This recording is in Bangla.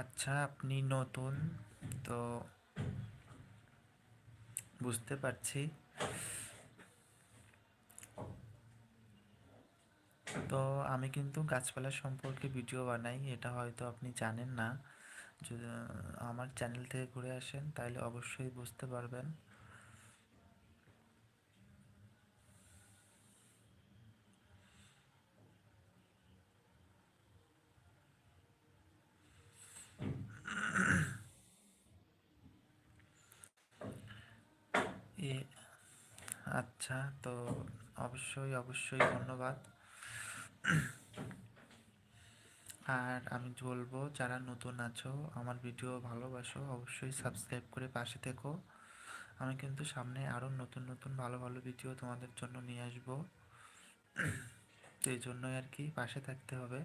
আচ্ছা, আপনি নতুন তো বুঝতে পারছি। তো আমি কিন্তু গাছপালা সম্পর্কে ভিডিও বানাই, এটা হয়তো আপনি জানেন না। যদি আমার চ্যানেল থেকে ঘুরে আসেন তাহলে অবশ্যই বুঝতে পারবেন। এ আচ্ছা, তো অবশ্যই অবশ্যই ধন্যবাদ। আর আমি বলবো, যারা নতুন আছো আমার ভিডিও ভালোবাসো, অবশ্যই সাবস্ক্রাইব করে পাশে থেকো। আমি কিন্তু সামনে আরও নতুন নতুন ভালো ভালো ভিডিও তোমাদের জন্য নিয়ে আসবো। তো এই জন্যই আর কি পাশে থাকতে হবে।